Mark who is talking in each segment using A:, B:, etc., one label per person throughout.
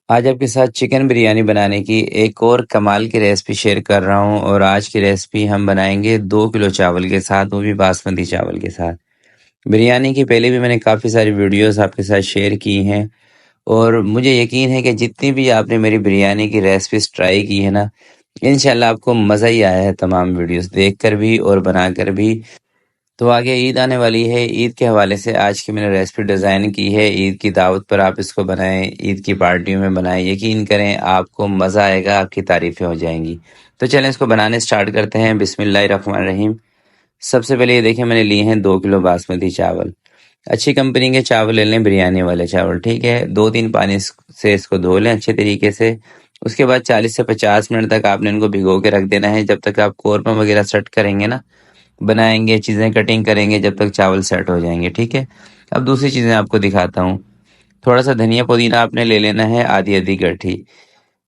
A: आज आपके साथ चिकन बिरयानी बनाने की एक और कमाल की रेसिपी शेयर कर रहा हूँ। और आज की रेसिपी हम बनाएंगे 2 किलो चावल के साथ, वो भी बासमती चावल के साथ। बिरयानी की पहले भी मैंने काफ़ी सारी वीडियोस आपके साथ शेयर की हैं, और मुझे यकीन है कि जितनी भी आपने मेरी बिरयानी की रेसिपीज ट्राई की है ना, इंशाल्लाह आपको मज़ा ही आया है तमाम वीडियोस देखकर भी और बनाकर भी। तो आगे ईद आने वाली है, ईद के हवाले से आज की मैंने रेसिपी डिज़ाइन की है। ईद की दावत पर आप इसको बनाएं, ईद की पार्टियों में बनाएं, यकीन करें आपको मज़ा आएगा, आपकी तारीफ़ें हो जाएंगी। तो चलें इसको बनाने स्टार्ट करते हैं। बिस्मिल्लाहिर्रहमानिर्रहीम। सबसे पहले ये देखें, मैंने लिए हैं 2 किलो बासमती चावल। अच्छी कंपनी के चावल ले लें, बिरयानी वाले चावल, ठीक है। 2-3 पानी से इसको धो लें अच्छे तरीके से। उसके बाद 40 से 50 मिनट तक आपने इनको भिगो के रख देना है, जब तक आप कौरमा वगैरह सेट करेंगे ना, बनाएंगे, चीज़ें कटिंग करेंगे, जब तक चावल सेट हो जाएंगे, ठीक है। अब दूसरी चीज़ें आपको दिखाता हूँ। थोड़ा सा धनिया पुदीना आपने ले लेना है, आधी आधी गड्ठी।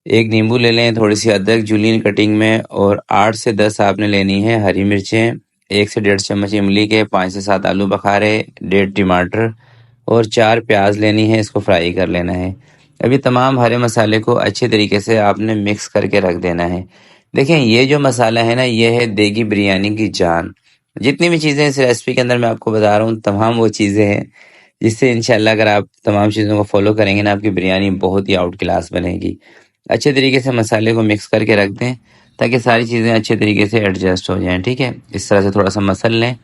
A: एक नींबू ले लें, थोड़ी सी अदरक जूलियन कटिंग में, और 8 से 10 आपने लेनी है हरी मिर्चें, 1 से 1.5 चम्मच इमली के, 5 से 7 आलू बखारे, 1.5 टमाटर और 4 प्याज लेनी है, इसको फ्राई कर लेना है। अभी तमाम हरे मसाले को अच्छे तरीके से आपने मिक्स करके रख देना है। देखें, ये जो मसाला है ना, ये है देगी बिरयानी की जान। जितनी भी चीज़ें इस रेसिपी के अंदर मैं आपको बता रहा हूँ, तमाम वो चीज़ें हैं जिससे इंशाल्लाह अगर आप तमाम चीज़ों को फॉलो करेंगे ना, आपकी बिरयानी बहुत ही आउट क्लास बनेगी। अच्छे तरीके से मसाले को मिक्स करके रख दें, ताकि सारी चीज़ें अच्छे तरीके से एडजस्ट हो जाएं, ठीक है। इस तरह से थोड़ा सा मसल लें।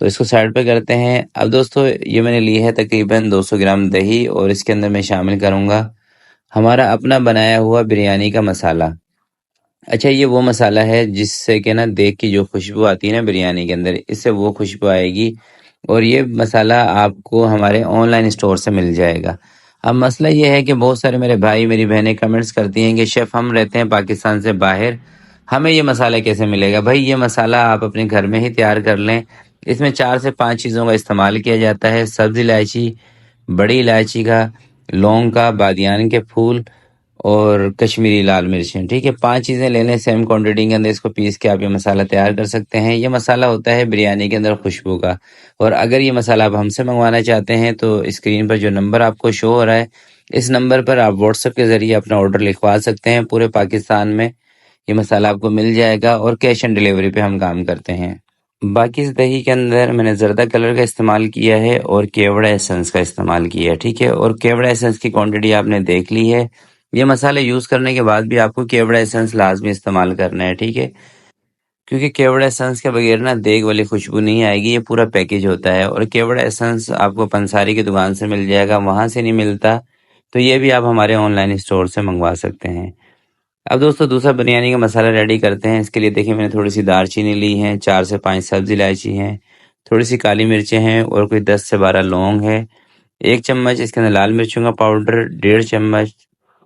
A: तो इसको साइड पे करते हैं। अब दोस्तों, ये मैंने ली है तकरीबन 200 ग्राम दही, और इसके अंदर मैं शामिल करूँगा हमारा अपना बनाया हुआ बिरयानी का मसाला। अच्छा, ये वो मसाला है जिससे कि ना देख की जो खुशबू आती है ना बिरयानी के अंदर, इससे वो खुशबू आएगी। और ये मसाला आपको हमारे ऑनलाइन स्टोर से मिल जाएगा। अब मसला ये है कि बहुत सारे मेरे भाई मेरी बहनें कमेंट्स करती हैं कि शेफ़, हम रहते हैं पाकिस्तान से बाहर, हमें ये मसाला कैसे मिलेगा? भाई, ये मसाला आप अपने घर में ही तैयार कर लें। इसमें 4 से 5 चीज़ों का इस्तेमाल किया जाता है। सब्ज़ इलायची, बड़ी इलायची का, लौंग का, बादियान के फूल और कश्मीरी लाल मिर्चें, ठीक है। 5 चीज़ें ले लें सेम क्वांटिटी के अंदर, इसको पीस के आप ये मसाला तैयार कर सकते हैं। ये मसाला होता है बिरयानी के अंदर खुशबू का। और अगर ये मसाला आप हमसे मंगवाना चाहते हैं तो स्क्रीन पर जो नंबर आपको शो हो रहा है, इस नंबर पर आप व्हाट्सएप के ज़रिए अपना ऑर्डर लिखवा सकते हैं। पूरे पाकिस्तान में ये मसाला आपको मिल जाएगा, और कैश ऑन डिलीवरी पे हम काम करते हैं। बाकी इस दही के अंदर मैंने ज़र्दा कलर का इस्तेमाल किया है और केवड़ा एसेंस का इस्तेमाल किया है, ठीक है। और केवड़ा एसेंस की क्वांटिटी आपने देख ली है। ये मसाले यूज़ करने के बाद भी आपको केवड़ा एसेंस लाजमी इस्तेमाल करना है, ठीक है। क्योंकि केवड़ा एसेंस के बगैर ना देग वाली खुशबू नहीं आएगी। ये पूरा पैकेज होता है, और केवड़ा एसेंस आपको पंसारी की दुकान से मिल जाएगा, वहाँ से नहीं मिलता तो ये भी आप हमारे ऑनलाइन स्टोर से मंगवा सकते हैं। अब दोस्तों, दूसरा बिरयानी का मसाला रेडी करते हैं। इसके लिए देखिए, मैंने थोड़ी सी दालचीनी ली है, 4 से 5 सब्ज़ इलायची हैं, थोड़ी सी काली मिर्चें हैं, और कोई 10 से 12 लौंग है। 1 चम्मच इसके अंदर लाल मिर्चों का पाउडर, 1.5 चम्मच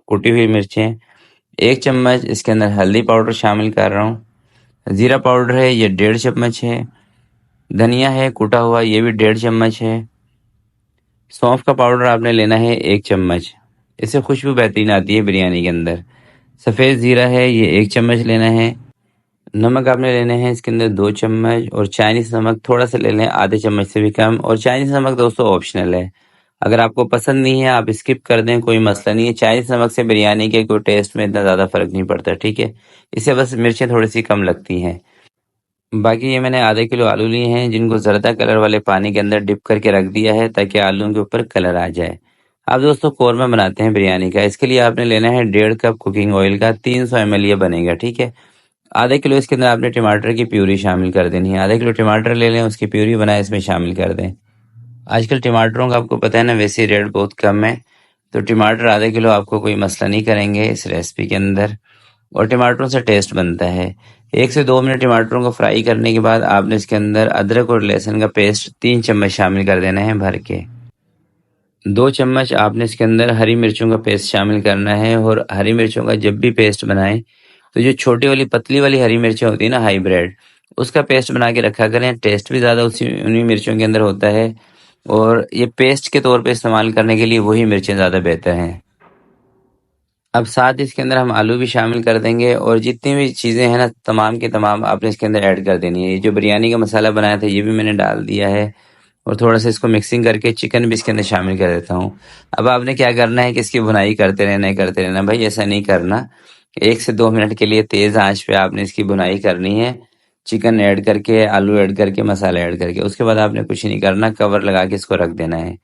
A: कुटी हुई मिर्चें, 1 चम्मच इसके अंदर हल्दी पाउडर शामिल कर रहा हूँ। ज़ीरा पाउडर है, ये 1.5 चम्मच है। धनिया है कूटा हुआ, ये भी 1.5 चम्मच है। सौंफ का पाउडर आपने लेना है 1 चम्मच, इससे खुशबू बेहतरीन आती है बिरयानी के अंदर। सफ़ेद ज़ीरा है, ये 1 चम्मच लेना है। नमक आपने लेने हैं इसके अंदर 2 चम्मच, और चाइनीज़ नमक थोड़ा सा ले लें, आधे चम्मच से भी कम। और चाइनीज़ नमक दोस्तों ऑप्शनल है, अगर आपको पसंद नहीं है आप स्किप कर दें, कोई मसला नहीं है। चाइनीज़ नमक से बिरयानी के कोई टेस्ट में इतना ज़्यादा फ़र्क नहीं पड़ता, ठीक है। इससे बस मिर्चें थोड़ी सी कम लगती हैं। बाकी ये मैंने आधे किलो आलू लिए हैं, जिनको ज़रदा कलर वाले पानी के अंदर डिप करके रख दिया है, ताकि आलू के ऊपर कलर आ जाए। अब दोस्तों, कौरमा बनाते हैं बिरयानी का। इसके लिए आपने लेना है 1.5 कप कुकिंग ऑयल का, 300 ml ये बनेगा, ठीक है। आधे किलो इसके अंदर आपने टमाटर की प्यूरी शामिल कर देनी है। आधे किलो टमाटर ले लें, उसकी प्यूरी बनाए इसमें शामिल कर दें। आजकल टमाटरों का आपको पता है ना, वैसे रेट बहुत कम है, तो टमाटर आधे किलो आपको कोई मसला नहीं करेंगे इस रेसिपी के अंदर, और टमाटरों से टेस्ट बनता है। 1 से 2 मिनट टमाटरों को फ्राई करने के बाद आपने इसके अंदर अदरक और लहसुन का पेस्ट 3 चम्मच शामिल कर देना है भर के। 2 चम्मच आपने इसके अंदर हरी मिर्चों का पेस्ट शामिल करना है। और हरी मिर्चों का जब भी पेस्ट बनाएं, तो जो छोटी वाली पतली वाली हरी मिर्चें होती है ना, हाइब्रिड, उसका पेस्ट बना के रखा करें। टेस्ट भी ज़्यादा उसी उन्हीं मिर्चों के अंदर होता है, और ये पेस्ट के तौर पे इस्तेमाल करने के लिए वही मिर्चें ज़्यादा बेहतर हैं। अब साथ ही इसके अंदर हम आलू भी शामिल कर देंगे, और जितनी भी चीज़ें हैं ना, तमाम के तमाम आपने इसके अंदर ऐड कर देनी है। ये जो बिरयानी का मसाला बनाया था, ये भी मैंने डाल दिया है। और थोड़ा-सा इसको मिक्सिंग करके चिकन भी इसके अंदर शामिल कर देता हूँ। अब आपने क्या करना है कि इसकी भुनाई करते रहना भाई, ऐसा नहीं करना। 1 से 2 मिनट के लिए तेज़ आँच पे आपने इसकी भुनाई करनी है। चिकन ऐड करके, आलू ऐड करके, मसाला ऐड करके। उसके बाद आपने कुछ नहीं करना, कवर लगा के इसको रख देना है।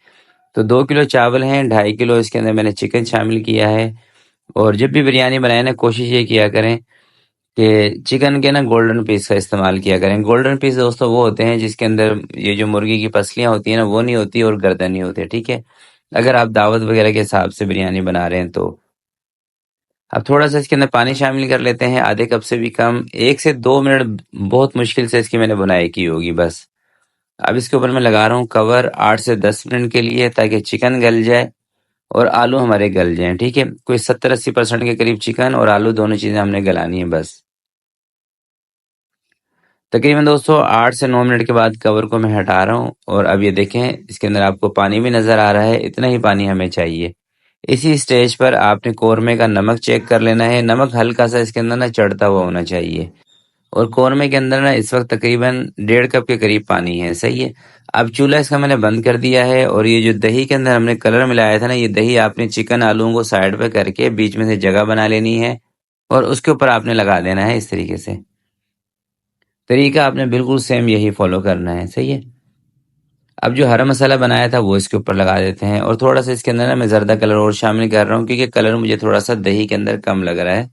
A: तो 2 किलो चावल हैं, 2.5 किलो इसके अंदर मैंने चिकन शामिल किया है। और जब भी बिरयानी बनाए ना, कोशिश ये किया करें कि चिकन के ना गोल्डन पीस का इस्तेमाल किया करें। गोल्डन पीस दोस्तों वो होते हैं जिसके अंदर ये जो मुर्गी की पसलियाँ होती हैं ना, वो नहीं होती और गर्दन नहीं होती है, ठीक है? अगर आप दावत वगैरह के हिसाब से बिरयानी बना रहे हैं तो। अब थोड़ा-सा इसके अंदर पानी शामिल कर लेते हैं, आधे कप से भी कम। 1 से 2 मिनट बहुत मुश्किल से इसकी मैंने भुनाई की होगी बस। अब इसके ऊपर मैं लगा रहा हूँ कवर 8 से 10 मिनट के लिए, ताकि चिकन गल जाए और आलू हमारे गल जाएँ, ठीक है? कोई 70-80% के करीब चिकन और आलू दोनों चीज़ें हमने गलानी है बस। तकरीबन दोस्तों 8 से 9 मिनट के बाद कवर को मैं हटा रहा हूँ और अब ये देखें, इसके अंदर आपको पानी भी नज़र आ रहा है, इतना ही पानी हमें चाहिए। इसी स्टेज पर आपने कौरमे का नमक चेक कर लेना है। नमक हल्का-सा इसके अंदर ना चढ़ता हुआ होना चाहिए। और कौरमे के अंदर ना इस वक्त तकरीबन 1.5 कप के करीब पानी है, सही है? अब चूल्हा इसका मैंने बंद कर दिया है और ये जो दही के अंदर हमने कलर मिलाया था ना, ये दही आपने चिकन आलूओं को साइड पे करके बीच में से जगह बना लेनी है और उसके ऊपर आपने लगा देना है इस तरीके से। तरीका आपने बिल्कुल सेम यही फॉलो करना है, सही है? अब जो हरा मसाला बनाया था वो इसके ऊपर लगा देते हैं और थोड़ा-सा इसके अंदर ना मैं ज़र्दा कलर और शामिल कर रहा हूँ, क्योंकि कलर मुझे थोड़ा-सा दही के अंदर कम लग रहा है।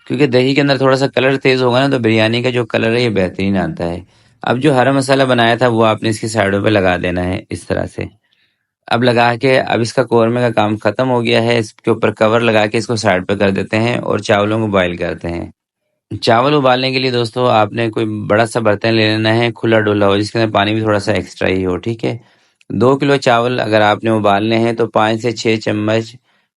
A: क्योंकि दही के अंदर थोड़ा-सा कलर तेज़ होगा ना, तो बिरयानी का जो कलर है ये बेहतरीन आता है। अब जो हरा मसाला बनाया था वो आपने इसकी साइडों पे लगा देना है इस तरह से। अब लगा के अब इसका कौरमे का काम ख़त्म हो गया है, इसके ऊपर कवर लगा के इसको साइड पे कर देते हैं और चावलों को बॉयल करते हैं। चावल उबालने के लिए दोस्तों आपने कोई बड़ा सा बर्तन ले लेना है, खुला डुला हो, जिसके अंदर पानी भी थोड़ा सा एक्स्ट्रा ही हो, ठीक है? 2 किलो चावल अगर आपने उबालने हैं तो 5 से 6 चम्मच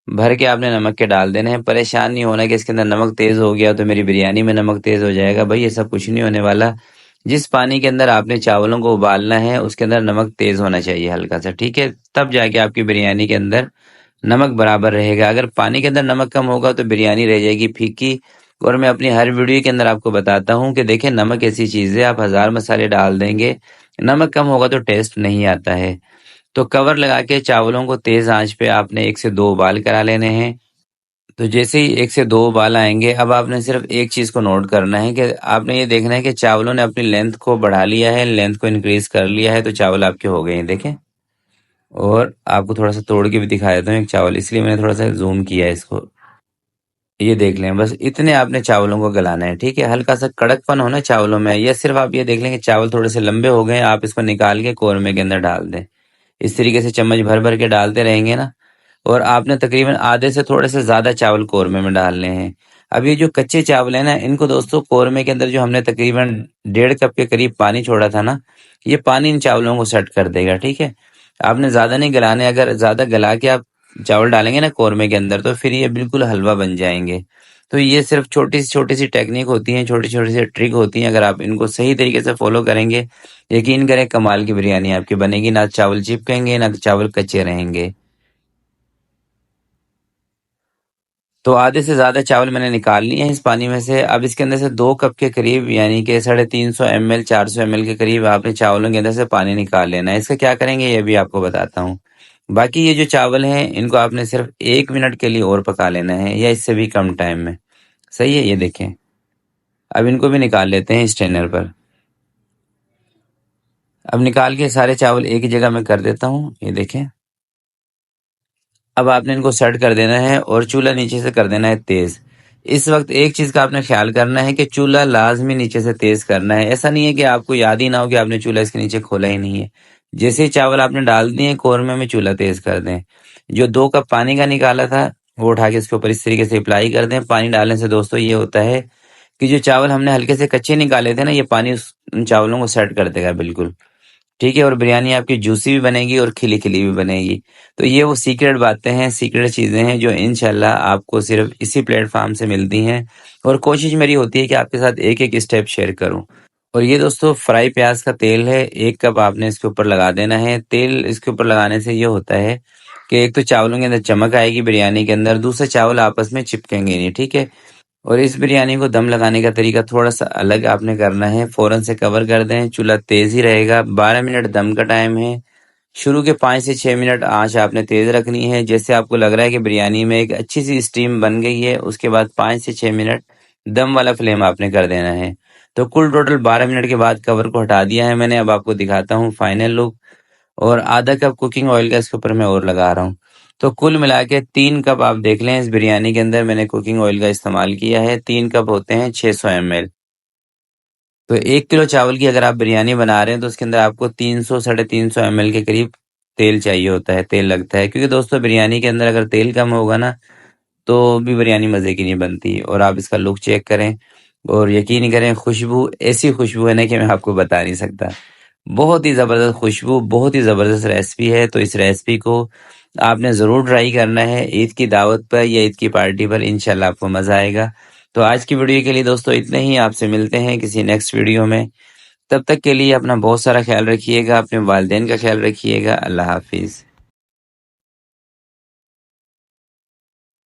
A: भर के आपने नमक के डाल देने हैं। परेशान नहीं होना कि इसके अंदर नमक तेज़ हो गया तो मेरी बिरयानी में नमक तेज़ हो जाएगा, भाई ये सब कुछ नहीं होने वाला। जिस पानी के अंदर आपने चावलों को उबालना है उसके अंदर नमक तेज़ होना चाहिए हल्का सा, ठीक है? तब जाके आपकी बिरयानी के अंदर नमक बराबर रहेगा। अगर पानी के अंदर नमक कम होगा तो बिरयानी रह जाएगी फीकी। और मैं अपनी हर वीडियो के अंदर आपको बताता हूँ कि देखिए, नमक ऐसी चीज़ है, आप हज़ार मसाले डाल देंगे, नमक कम होगा तो टेस्ट नहीं आता है। तो कवर लगा के चावलों को तेज़ आंच पे आपने 1 से 2 उबाल करा लेने हैं। तो जैसे ही 1 से 2 उबाल आएँगे, अब आपने सिर्फ़ एक चीज़ को नोट करना है कि आपने ये देखना है कि चावलों ने अपनी लेंथ को बढ़ा लिया है, लेंथ को इंक्रीज़ कर लिया है, तो चावल आपके हो गए हैं, देखें। और आपको थोड़ा-सा तोड़ के भी दिखा देता हूँ एक चावल, इसलिए मैंने थोड़ा-सा ज़ूम किया है इसको। ये देख लें, बस इतने आपने चावलों को गलाना है, ठीक है? हल्का-सा कड़कपन हो ना चावलों में, या सिर्फ़ आप ये देख लें कि चावल थोड़े से लंबे हो गए हैं, आप इसको निकाल के कौरमे के अंदर डाल दें। इस तरीके से चम्मच भर-भर के डालते रहेंगे ना, और आपने तकरीबन आधे से थोड़े से ज़्यादा चावल कौरमे में डालने हैं। अब ये जो कच्चे चावल हैं ना, इनको दोस्तों कौरमे के अंदर जो हमने तकरीबन 1.5 कप के करीब पानी छोड़ा था ना, ये पानी इन चावलों को सेट कर देगा, ठीक है? आपने ज़्यादा नहीं गलाने, अगर ज़्यादा गला के आप चावल डालेंगे ना कौरमे के अंदर, तो फिर ये बिल्कुल हलवा बन जाएँगे। तो ये सिर्फ़ छोटी-सी टेक्निक होती हैं, छोटी-छोटी सी ट्रिक होती हैं, अगर आप इनको सही तरीके से फ़ॉलो करेंगे, यकीन करें कमाल की बिरयानी आपकी बनेगी, ना चावल चिपकेंगे, ना चावल कच्चे रहेंगे। तो आधे से ज़्यादा चावल मैंने निकाल लिए हैं इस पानी में से। अब इसके अंदर से 2 कप के करीब, यानी कि 350 एमएल 400 एमएल के करीब आपने चावलों के अंदर से पानी निकाल लेना है। इसका क्या करेंगे ये भी आपको बताता हूँ। बाकी ये जो चावल हैं इनको आपने सिर्फ़ 1 मिनट के लिए और पका लेना है, या इससे भी कम टाइम में। सही है? ये देखें। अब इनको भी निकाल लेते हैं स्ट्रेनर पर। अब निकाल के सारे चावल एक ही जगह मैं कर देता हूँ, ये देखें। अब आपने इनको सेट कर देना है और चूल्हा नीचे से कर देना है तेज़। इस वक्त एक चीज़ का आपने ख्याल करना है कि चूल्हा लाजमी नीचे से तेज़ करना है। ऐसा नहीं है कि आपको याद ही ना हो कि आपने चूल्हा इसके नीचे खोला ही नहीं है। जैसे ही चावल आपने डाल दिए कौरमे में, चूल्हा तेज़ कर दें। जो 2 कप पानी का निकाला था वो उठा के इसके ऊपर इस तरीके से अप्लाई कर दें। पानी डालने से दोस्तों ये होता है कि जो चावल हमने हल्के से कच्चे निकाले थे ना, ये पानी उन चावलों को सेट कर देगा बिल्कुल। ठीक है? और बिरयानी आपकी जूसी भी बनेगी और खिली-खिली भी बनेगी। तो ये वो सीक्रेट बातें हैं, सीक्रेट चीज़ें हैं जो इंशाल्लाह आपको सिर्फ़ इसी प्लेटफ़ॉर्म से मिलती हैं, और कोशिश मेरी होती है कि आपके साथ एक-एक स्टेप शेयर करूँ। और ये दोस्तों फ्राई प्याज़ का तेल है, 1 कप आपने इसके ऊपर लगा देना है। तेल इसके ऊपर लगाने से ये होता है कि एक तो चावलों के अंदर चमक आएगी बिरयानी के अंदर, दूसरे चावल आपस में चिपकेंगे नहीं, ठीक है? और इस बिरयानी को दम लगाने का तरीका थोड़ा-सा अलग आपने करना है। फ़ौरन से कवर कर दें, चूल्हा तेज़ ही रहेगा, 12 मिनट दम का टाइम है। शुरू के 5 से 6 मिनट आँच आपने तेज़ रखनी है। जैसे आपको लग रहा है कि बिरयानी में एक अच्छी-सी स्टीम बन गई है, उसके बाद 5 से 6 मिनट दम वाला फ्लेम आपने कर देना है। तो कुल टोटल 12 मिनट के बाद कवर को हटा दिया है मैंने। अब आपको दिखाता हूँ फाइनल लुक और आधा कप कुकिंग ऑयल का इसके ऊपर मैं और लगा रहा हूँ। तो कुल मिला के 3 कप आप देख लें इस बिरयानी के अंदर मैंने कुकिंग ऑयल का इस्तेमाल किया है। 3 कप होते हैं 600 ml। तो 1 किलो चावल की अगर आप बिरयानी बना रहे हैं तो उसके अंदर आपको 300 साढ़े 300 ml के करीब तेल चाहिए होता है, तेल लगता है। क्योंकि दोस्तों बिरयानी के अंदर अगर तेल कम होगा ना तो भी बिरयानी मज़े की नहीं बनती। और आप इसका लुक चेक करें और यकीन करें, खुशबू ऐसी खुशबू है ना कि मैं आपको बता नहीं सकता। बहुत ही ज़बरदस्त खुशबू, बहुत ही ज़बरदस्त रेसिपी है। तो इस रेसिपी को आपने ज़रूर ट्राई करना है ईद की दावत पर या ईद की पार्टी पर, इंशाल्लाह आपको मज़ा आएगा। तो आज की वीडियो के लिए दोस्तों इतना ही। आपसे मिलते हैं किसी नेक्स्ट वीडियो में। तब तक के लिए अपना बहुत सारा ख्याल रखिएगा, अपने वालिदैन का ख्याल रखिएगा। अल्लाह हाफिज़।